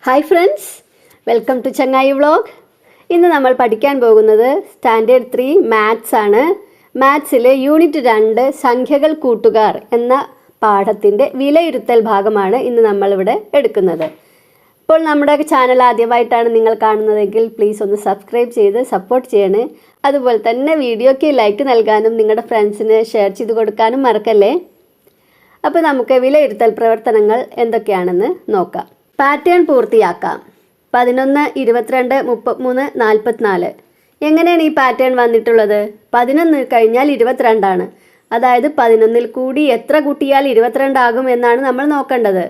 Hi friends, welcome to ചങ്ങായി vlog. ഇന്ന് നമ്മൾ പഠിക്കാൻ പോകുന്നത് സ്റ്റാൻഡേർഡ് 3 മാത്സ് ആണ്. മാത്സിലെ യൂണിറ്റ് 2 സംഖ്യകൾ കൂട്ടുകാർ എന്ന പാഠത്തിൻ്റെ വിലയിരുത്തൽ ഭാഗമാണ് ഇന്ന് നമ്മളിവിടെ എടുക്കുന്നത്. ഇപ്പോൾ നമ്മുടെ ചാനൽ ആദ്യമായിട്ടാണ് നിങ്ങൾ കാണുന്നതെങ്കിൽ പ്ലീസ് ഒന്ന് സബ്സ്ക്രൈബ് ചെയ്ത് സപ്പോർട്ട് ചെയ്യണേ. അതുപോലെ തന്നെ വീഡിയോയ്ക്ക് ലൈക്ക് നൽകാനും നിങ്ങളുടെ ഫ്രണ്ട്സിന് ഷെയർ ചെയ്ത് കൊടുക്കാനും മറക്കല്ലേ. അപ്പോൾ നമുക്ക് വിലയിരുത്തൽ പ്രവർത്തനങ്ങൾ എന്തൊക്കെയാണെന്ന് നോക്കാം. പാറ്റേൺ പൂർത്തിയാക്കാം. 11, 22, 33, 44. എങ്ങനെയാണ് ഈ പാറ്റേൺ വന്നിട്ടുള്ളത്? 11 കഴിഞ്ഞാൽ 22 ആണ്. അതായത് 11ൽ കൂടി എത്ര കൂട്ടിയാൽ 22 ആകും എന്നാണ് നമ്മൾ നോക്കേണ്ടത്.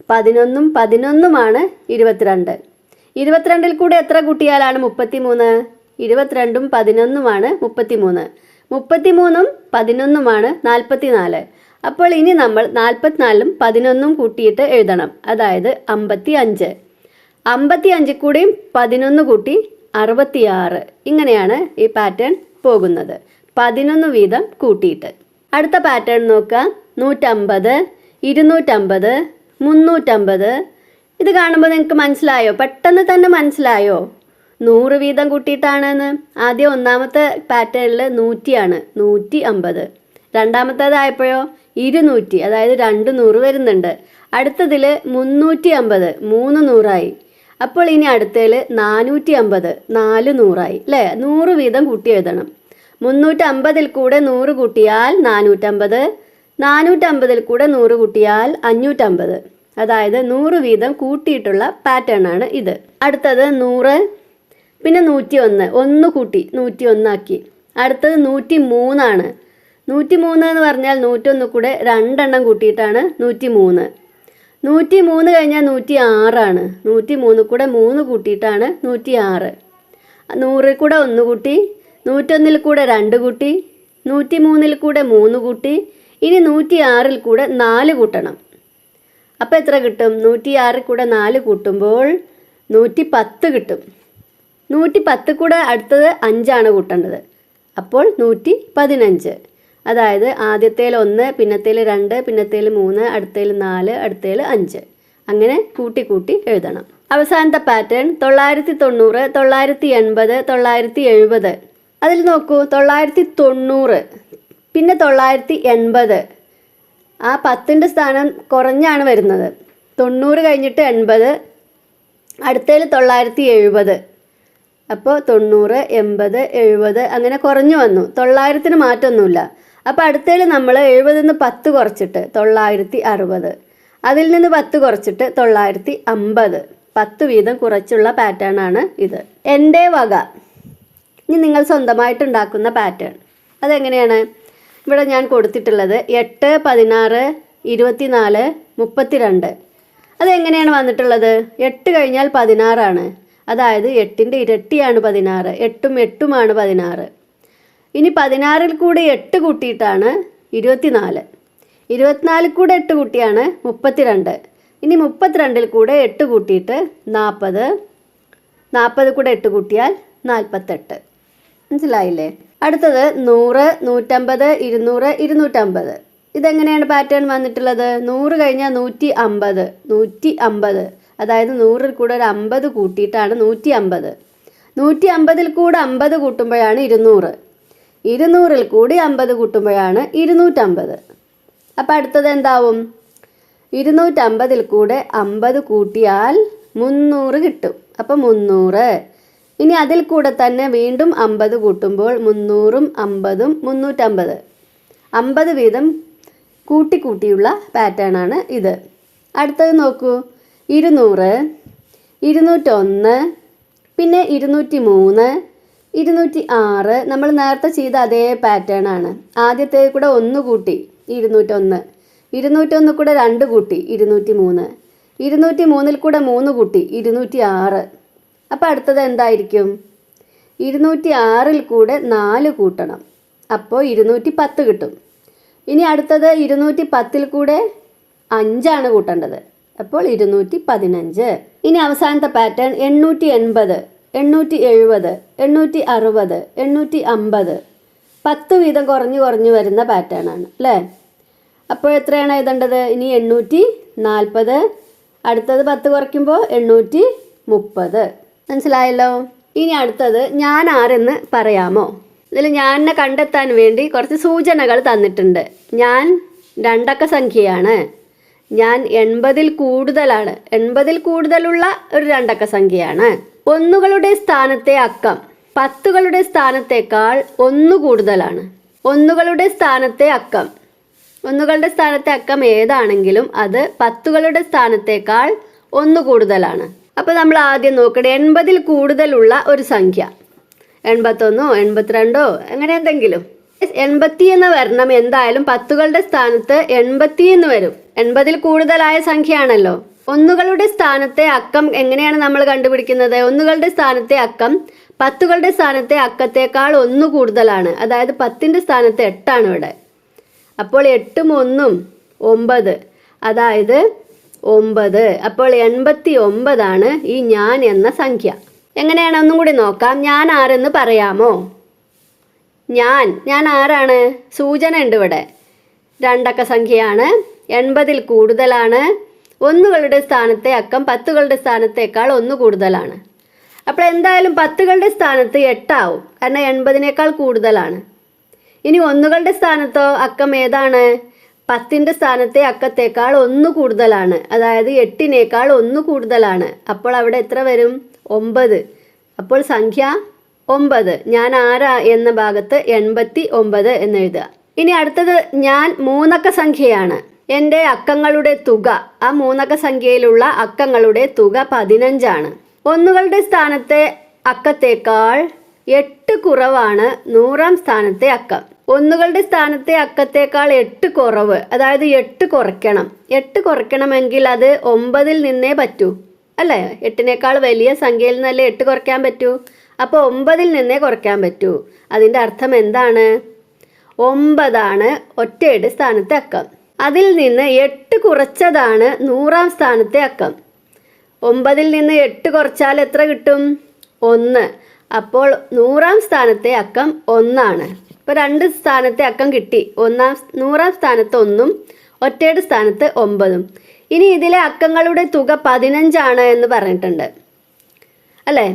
11ഉം 11ഉമാണ് 22. 22ൽ കൂടെ എത്ര കൂട്ടിയാലാണ് 33? 22ഉം 11ഉമാണ് 33. 33ഉം 11ഉമാണ് 44. അപ്പോൾ ഇനി നമ്മൾ 44ഉം 11ഉം കൂട്ടിയിട്ട് എഴുതണം. അതായത് 55. 55 കൂടിയും 11 കൂട്ടി 66. ഇങ്ങനെയാണ് ഈ പാറ്റേൺ പോകുന്നത്, 11 വീതം കൂട്ടിയിട്ട്. അടുത്ത പാറ്റേൺ നോക്കുക. 150, 250, 350. ഇത് കാണുമ്പോൾ നിങ്ങൾക്ക് മനസ്സിലായോ? പെട്ടെന്ന് തന്നെ മനസ്സിലായോ 100 വീതം കൂട്ടിയിട്ടാണെന്ന്? ആദ്യം ഒന്നാമത്തെ പാറ്റേണിൽ 100 150. രണ്ടാമത്തേതായപ്പോഴോ 200, അതായത് 200 വരുന്നുണ്ട്. അടുത്തതിൽ 350, 300 അപ്പോൾ ഇനി അടുത്തതിൽ 450, 400 അല്ലേ? 100 വീതം കൂട്ടി എഴുതണം. 350ൽ കൂടെ 100 കൂട്ടിയാൽ 450, 450ൽ കൂടെ 100 കൂട്ടിയാൽ 550. അതായത് 100 വീതം കൂട്ടിയിട്ടുള്ള പാറ്റേൺ ആണ് ഇത്. അടുത്തത് 100, പിന്നെ 101, 1 കൂട്ടി 101 ആക്കി. അടുത്തത് 103 ആണ്. 103 എന്ന് പറഞ്ഞാൽ 101 കൂടെ 2 എണ്ണം കൂട്ടിയിട്ടാണ് 103. 103 കഴിഞ്ഞാൽ 106 ആണ്. 103 കൂടെ 3 കൂട്ടിയിട്ടാണ് 106. 100ൽ കൂടെ 1 കൂട്ടി, 101ൽ കൂടെ 2 കൂട്ടി, 103ൽ കൂടെ 3 കൂട്ടി. ഇനി 106ൽ കൂടെ 4 കൂട്ടണം. അപ്പോൾ എത്ര കിട്ടും? 106ൽ കൂടെ 4 കൂട്ടുമ്പോൾ 110 കിട്ടും. 110 കൂടെ അടുത്തത് 5 ആണ് കൂട്ടേണ്ടത്. അപ്പോൾ 115. അതായത് ആദ്യത്തേൽ 1, പിന്നത്തേൽ 2, പിന്നത്തേൽ 3, അടുത്തേൽ 4, അടുത്തേൽ 5. അങ്ങനെ കൂട്ടി കൂട്ടി എഴുതണം. അവസാനത്തെ പാറ്റേൺ 990, 980, 970. അതിൽ നോക്കൂ, 990 പിന്നെ 980. ആ 10ൻ്റെ സ്ഥാനം കുറഞ്ഞാണ് വരുന്നത്. 90 കഴിഞ്ഞിട്ട് 80, അടുത്തേൽ 970. അപ്പോൾ 90, 80, 70 അങ്ങനെ കുറഞ്ഞു വന്നു. 900ന് മാറ്റമൊന്നുമില്ല. അപ്പോൾ അടുത്തേൽ നമ്മൾ 70ൽ നിന്ന് 10 കുറച്ചിട്ട് 960. അതിൽ നിന്ന് 10 കുറച്ചിട്ട് 950. 10 വീതം കുറച്ചുള്ള പാറ്റേൺ ആണ് ഇത്. എൻ്റെ വക. ഇനി നിങ്ങൾ സ്വന്തമായിട്ട് ഉണ്ടാക്കുന്ന പാറ്റേൺ അതെങ്ങനെയാണ്? ഇവിടെ ഞാൻ കൊടുത്തിട്ടുള്ളത് 8, 16, 24, 32. അതെങ്ങനെയാണ് വന്നിട്ടുള്ളത്? 8 കഴിഞ്ഞാൽ 16 ആണ്. അതായത് 8ൻ്റെ ഇരട്ടിയാണ് 16. 8ഉം 8ഉമാണ് 16. ഇനി 16ൽ കൂടെ 8 കൂട്ടിയിട്ടാണ് 24. 24ൽ കൂടെ 8 കൂട്ടിയാണ് 32. ഇനി 32ൽ കൂടെ 8 കൂട്ടിയിട്ട് 40. 40 കൂടെ 8 കൂട്ടിയാൽ 48. മനസ്സിലായില്ലേ? അടുത്തത് 100, 150, 200, 250. ഇതെങ്ങനെയാണ് പാറ്റേൺ വന്നിട്ടുള്ളത്? 100 കഴിഞ്ഞാൽ 150, 150. അതായത് 100ൽ കൂടെ ഒരു 50 കൂട്ടിയിട്ടാണ് 150. 150ൽ കൂടെ 50 കൂട്ടുമ്പോഴാണ് 200. 200ൽ കൂടി 50 കൂട്ടുമ്പോഴാണ് 250. അപ്പോൾ അടുത്തത് എന്താവും? 250ൽ കൂടെ 50 കൂട്ടിയാൽ 300 കിട്ടും. അപ്പോൾ 300. ഇനി അതിൽ കൂടെ തന്നെ വീണ്ടും 50 കൂട്ടുമ്പോൾ 300ഉം 50ഉം 350. 50 വീതം കൂട്ടിയുള്ള പാറ്റേൺ ആണ് ഇത്. അടുത്തത് നോക്കൂ. 200, 201, പിന്നെ 203, 206. നമ്മൾ നേരത്തെ ചെയ്ത അതേ പാറ്റേൺ ആണ്. ആദ്യത്തെ കൂടെ 1 കൂട്ടി 201. 201 കൂടെ 2 കൂട്ടി 203. 203ൽ കൂടെ 3 കൂട്ടി 206. അപ്പോൾ അടുത്തത് എന്തായിരിക്കും? 206ൽ കൂടെ 4 കൂട്ടണം. അപ്പോൾ 210 കിട്ടും. ഇനി അടുത്തത് 210ൽ കൂടെ 5 കൂട്ടേണ്ടത്. അപ്പോൾ 215. ഇനി അവസാനത്തെ പാറ്റേൺ 880, 870, 860, 850. 10 വീതം കുറഞ്ഞു വരുന്ന പാറ്റേൺ ആണ് അല്ലേ? അപ്പോൾ എത്രയാണ് എഴുതേണ്ടത്? ഇനി 840, അടുത്തത് 10 കുറയ്ക്കുമ്പോൾ 830. മനസ്സിലായല്ലോ? ഇനി അടുത്തത് ഞാൻ ആരെന്ന് പറയാമോ? ഇതിൽ ഞാനെ കണ്ടെത്താൻ വേണ്ടി കുറച്ച് സൂചനകൾ തന്നിട്ടുണ്ട്. ഞാൻ 2 അക്ക സംഖ്യയാണ്. ഞാൻ 80-ൽ കൂടുതലാണ്. 80-ൽ കൂടുതലുള്ള ഒരു 2 അക്ക സംഖ്യയാണ്. ഒന്നുകളുടെ സ്ഥാനത്തെ അക്കം 10കളുടെ സ്ഥാനത്തേക്കാൾ 1 കൂടുതലാണ്. ഒന്നുകളുടെ സ്ഥാനത്തെ അക്കം ഏതാണെങ്കിലും അത് 10കളുടെ സ്ഥാനത്തേക്കാൾ 1 കൂടുതലാണ്. അപ്പോൾ നമ്മൾ ആദ്യം നോക്കണേ 80-ൽ കൂടുതലുള്ള ഒരു സംഖ്യ. 81, 82 അങ്ങനെ എന്തെങ്കിലും. 80 എന്ന് വരണം. എന്തായാലും 10കളുടെ സ്ഥാനത്ത് 80 എന്ന് വരും. 80-ൽ കൂടുതലായ സംഖ്യയാണല്ലോ. ഒന്നുകളുടെ സ്ഥാനത്തെ അക്കം എങ്ങനെയാണ് നമ്മൾ കണ്ടുപിടിക്കുന്നത്? ഒന്നുകളുടെ സ്ഥാനത്തെ അക്കം 10കളുടെ സ്ഥാനത്തെ അക്കത്തേക്കാൾ 1 കൂടുതലാണ്. അതായത് 10ൻ്റെ സ്ഥാനത്ത് 8 ആണ് ഇവിടെ. അപ്പോൾ 8ഉം 1ഉം 9, അതായത് 9. അപ്പോൾ 89 ആണ് ഈ ഞാൻ എന്ന സംഖ്യ. എങ്ങനെയാണ് ഒന്നും കൂടി നോക്കാം. ഞാൻ ആരെന്ന് പറയാമോ? ഞാൻ ആരാണ്? സൂചന ഉണ്ട് ഇവിടെ. 2 അക്ക സംഖ്യയാണ്. 80-ൽ കൂടുതലാണ്. ഒന്നുകളുടെ സ്ഥാനത്തെ അക്കം 10കളുടെ സ്ഥാനത്തേക്കാൾ 1 കൂടുതലാണ്. അപ്പോൾ എന്തായാലും 10കളുടെ സ്ഥാനത്ത് 8 ആവും. കാരണം 80-നേക്കാൾ കൂടുതലാണ്. ഇനി ഒന്നുകളുടെ സ്ഥാനത്തോ അക്കം ഏതാണ്? 10ൻ്റെ സ്ഥാനത്തെ അക്കത്തേക്കാൾ 1 കൂടുതലാണ്. അതായത് 8-നേക്കാൾ 1 കൂടുതലാണ്. അപ്പോൾ അവിടെ എത്ര വരും? 9. അപ്പോൾ സംഖ്യ 9. ഞാൻ ആരാ എന്ന ഭാഗത്ത് 89 എന്നെഴുതുക. ഇനി അടുത്തത് ഞാൻ 3 അക്ക സംഖ്യയാണ്. എൻ്റെ അക്കങ്ങളുടെ തുക, ആ 3 അക്ക സംഖ്യയിലുള്ള അക്കങ്ങളുടെ തുക 15 ആണ്. ഒന്നുകളുടെ സ്ഥാനത്തെ അക്കത്തേക്കാൾ 8 കുറവാണ് 100-ാം സ്ഥാനത്തെ അക്കം. ഒന്നുകളുടെ സ്ഥാനത്തെ അക്കത്തേക്കാൾ 8 കുറവ്, അതായത് 8 കുറയ്ക്കണം. 8 കുറയ്ക്കണമെങ്കിൽ അത് 9-ൽ നിന്നേ പറ്റൂ, അല്ലേ? 8-നേക്കാൾ വലിയ സംഖ്യയിൽ നിന്നല്ലേ 8 കുറയ്ക്കാൻ പറ്റൂ. അപ്പോൾ 9-ൽ നിന്നേ കുറയ്ക്കാൻ പറ്റൂ. അതിൻ്റെ അർത്ഥം എന്താണ്? 9 ആണ് ഒറ്റയുടെ സ്ഥാനത്തെ അക്കം. അതിൽ നിന്ന് 8 കുറച്ചതാണ് 100-ാം സ്ഥാനത്തെ അക്കം. 9-ൽ നിന്ന് 8 കുറച്ചാൽ എത്ര കിട്ടും? 1. അപ്പോൾ 100-ാം സ്ഥാനത്തെ അക്കം 1 ആണ്. ഇപ്പോൾ 2 സ്ഥാനത്തെ അക്കം കിട്ടി. 100-ാം സ്ഥാനത്ത് 1ഉം ഒറ്റയുടെ സ്ഥാനത്ത് 9ഉം. ഇനി ഇതിലെ അക്കങ്ങളുടെ തുക 15 ആണ് എന്ന് പറഞ്ഞിട്ടുണ്ട്, അല്ലേ?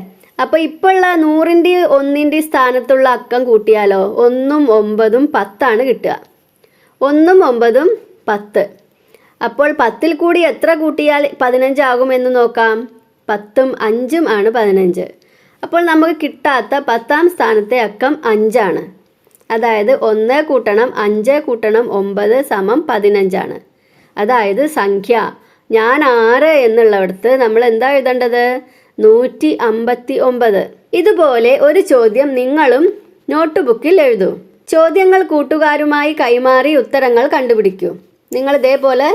അപ്പോൾ ഇപ്പോൾ ഉള്ള 100-ൻ്റെയും 1-ൻ്റെയും സ്ഥാനത്തുള്ള അക്കം കൂട്ടിയാലോ? 1ഉം 9ഉം 10 ആണ് കിട്ടുക. 1ഉം 9ഉം 10. അപ്പോൾ 10-ൽ കൂടി എത്ര കൂട്ടിയാൽ 15 ആകുമെന്ന് നോക്കാം. 10ഉം 5ഉം ആണ് 15. അപ്പോൾ നമുക്ക് കിട്ടാത്ത 10-ാം സ്ഥാനത്തെ അക്കം 5 ആണ്. അതായത് 1 കൂട്ടണം 5 കൂട്ടണം 9 സമം 15 ആണ്. അതായത് സംഖ്യ ഞാൻ ആര് എന്നുള്ളിടത്ത് നമ്മൾ എന്താ എഴുതേണ്ടത്? 159. ഇതുപോലെ ഒരു ചോദ്യം നിങ്ങളും നോട്ട് ബുക്കിൽ എഴുതൂ. ചോദ്യങ്ങൾ കൂട്ടുകാരുമായി കൈമാറി ഉത്തരങ്ങൾ കണ്ടുപിടിക്കൂ. നിങ്ങൾ ഇതേപോലെ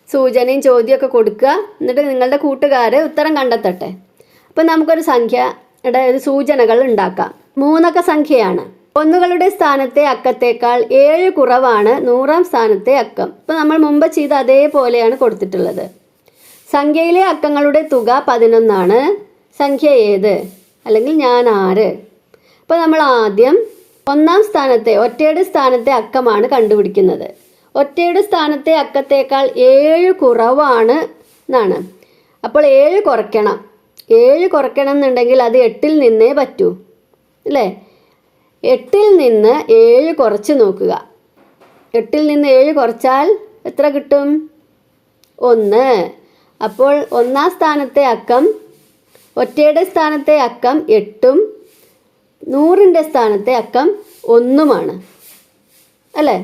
സൂചനയും ചോദ്യമൊക്കെ കൊടുക്കുക. എന്നിട്ട് നിങ്ങളുടെ കൂട്ടുകാർ ഉത്തരം കണ്ടെത്തട്ടെ. അപ്പം നമുക്കൊരു സംഖ്യയുടെ സൂചനകൾ ഉണ്ടാക്കാം. 3 അക്ക സംഖ്യയാണ്. ഒന്നുകളുടെ സ്ഥാനത്തെ അക്കത്തേക്കാൾ 7 കുറവാണ് 100-ാം സ്ഥാനത്തെ അക്കം. ഇപ്പം നമ്മൾ മുമ്പ് ചെയ്ത അതേപോലെയാണ് കൊടുത്തിട്ടുള്ളത്. സംഖ്യയിലെ അക്കങ്ങളുടെ തുക 11 ആണ്. സംഖ്യ ഏത്? അല്ലെങ്കിൽ ഞാൻ ആര്? അപ്പോൾ നമ്മൾ ആദ്യം 1-ാം സ്ഥാനത്തെ ഒറ്റയുടെ സ്ഥാനത്തെ അക്കമാണ് കണ്ടുപിടിക്കുന്നത്. ഒറ്റയുടെ സ്ഥാനത്തെ അക്കത്തേക്കാൾ 7 കുറവാണ് എന്നാണ്. അപ്പോൾ 7 കുറയ്ക്കണം. 7 കുറയ്ക്കണം എന്നുണ്ടെങ്കിൽ അത് 8-ൽ നിന്നേ പറ്റൂ, അല്ലേ? 8-ൽ നിന്ന് 7 കുറച്ച് നോക്കുക. 8-ൽ നിന്ന് 7 കുറച്ചാൽ എത്ര കിട്ടും? 1. അപ്പോൾ 1-ാം സ്ഥാനത്തെ അക്കം ഒറ്റയുടെ സ്ഥാനത്തെ അക്കം 8ഉം 100-ൻ്റെ സ്ഥാനത്തെ അക്കം 1ഉമാണ്, അല്ലേ?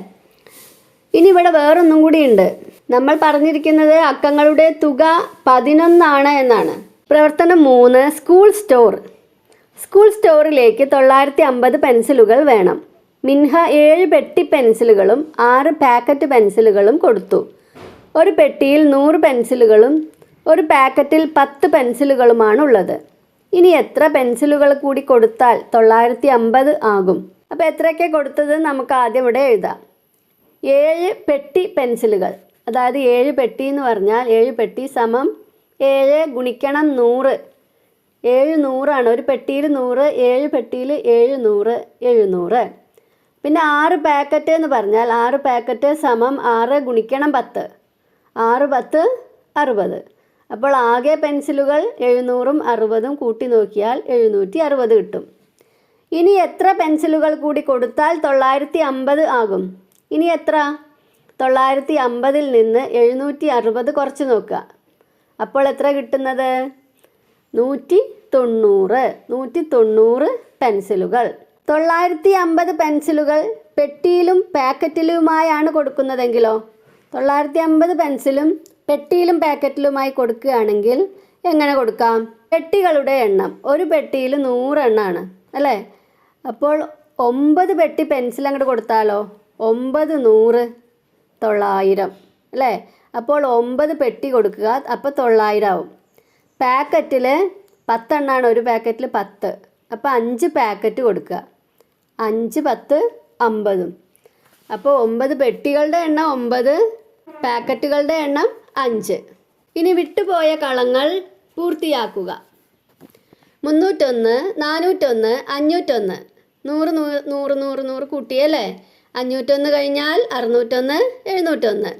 ഇനി ഇവിടെ വേറൊന്നും കൂടിയുണ്ട്. നമ്മൾ പറഞ്ഞിരിക്കുന്നത് അക്കങ്ങളുടെ തുക 11 ആണ് എന്നാണ്. പ്രവർത്തനം 3 സ്കൂൾ സ്റ്റോർ. സ്കൂൾ സ്റ്റോറിലേക്ക് 950 പെൻസിലുകൾ വേണം. മിൻഹ 7 പെട്ടി പെൻസിലുകളും 6 പാക്കറ്റ് പെൻസിലുകളും കൊടുത്തു. ഒരു പെട്ടിയിൽ 100 പെൻസിലുകളും ഒരു പാക്കറ്റിൽ 10 പെൻസിലുകളുമാണ് ഉള്ളത്. ഇനി എത്ര പെൻസിലുകൾ കൂടി കൊടുത്താൽ 950 ആകും? അപ്പോൾ എത്രയൊക്കെ കൊടുത്തത് നമുക്ക് ആദ്യം ഇവിടെ എഴുതാം. 7 പെട്ടി പെൻസിലുകൾ, അതായത് 7 പെട്ടി എന്ന് പറഞ്ഞാൽ 7 പെട്ടി സമം 7 ഗുണിക്കണം 100. 7 100 ഒരു പെട്ടിയിൽ 100, 7 പെട്ടിയിൽ 7 100 700. പിന്നെ 6 പാക്കറ്റ് എന്ന് പറഞ്ഞാൽ 6 പാക്കറ്റ് സമം 6 ഗുണിക്കണം 10. 6 10 60. അപ്പോൾ ആകെ പെൻസിലുകൾ 700ഉം 60ഉം കൂട്ടി നോക്കിയാൽ 760 കിട്ടും. ഇനി എത്ര പെൻസിലുകൾ കൂടി കൊടുത്താൽ 950 ആകും? ഇനി എത്ര? 950ൽ നിന്ന് 760 കുറച്ച് നോക്കുക. അപ്പോൾ എത്ര കിട്ടുന്നത്? 190 പെൻസിലുകൾ. 950 പെൻസിലുകൾ പെട്ടിയിലും പാക്കറ്റിലുമായാണ് കൊടുക്കുന്നതെങ്കിലോ? 950 പെൻസിലും പെട്ടിയിലും പാക്കറ്റിലുമായി കൊടുക്കുകയാണെങ്കിൽ എങ്ങനെ കൊടുക്കാം? പെട്ടികളുടെ എണ്ണം ഒരു പെട്ടിയിൽ 100 എണ്ണമാണ് അല്ലേ? അപ്പോൾ 9 പെട്ടി പെൻസിൽ അങ്ങോട്ട് കൊടുത്താലോ? 9 100 900 അല്ലേ? അപ്പോൾ 9 പെട്ടി കൊടുക്കുക, അപ്പോൾ 900 ആവും. പാക്കറ്റിൽ 10 എണ്ണമാണ് ഒരു പാക്കറ്റിൽ 10, അപ്പോൾ 5 പാക്കറ്റ് കൊടുക്കുക. 5 10 50. അപ്പോൾ 9 പെട്ടികളുടെ എണ്ണം 9, പാക്കറ്റുകളുടെ എണ്ണം 5. ഇനി വിട്ടുപോയ കളങ്ങൾ പൂർത്തിയാക്കുക. 301 401 501 100 100 100 100 കൂട്ടിയല്ലേ? 501 കഴിഞ്ഞാൽ 601 701.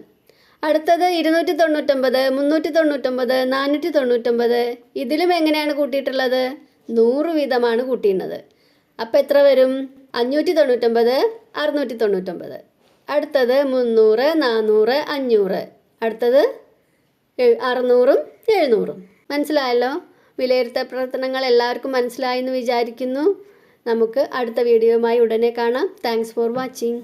അടുത്തത് 299 399 499. ഇതിലും എങ്ങനെയാണ് കൂട്ടിയിട്ടുള്ളത്? 100 വീതമാണ് കൂട്ടിയിരുന്നത്. അപ്പോൾ എത്ര വരും? 599 699. അടുത്തത് 300 400 500. അടുത്തത് 600ഉം 700ഉം. മനസ്സിലായല്ലോ? വിലയിരുത്തൽ പ്രവർത്തനങ്ങൾ എല്ലാവർക്കും മനസ്സിലായെന്ന് വിചാരിക്കുന്നു. നമുക്ക് അടുത്ത വീഡിയോയുമായി ഉടനെ കാണാം. Thanks for watching.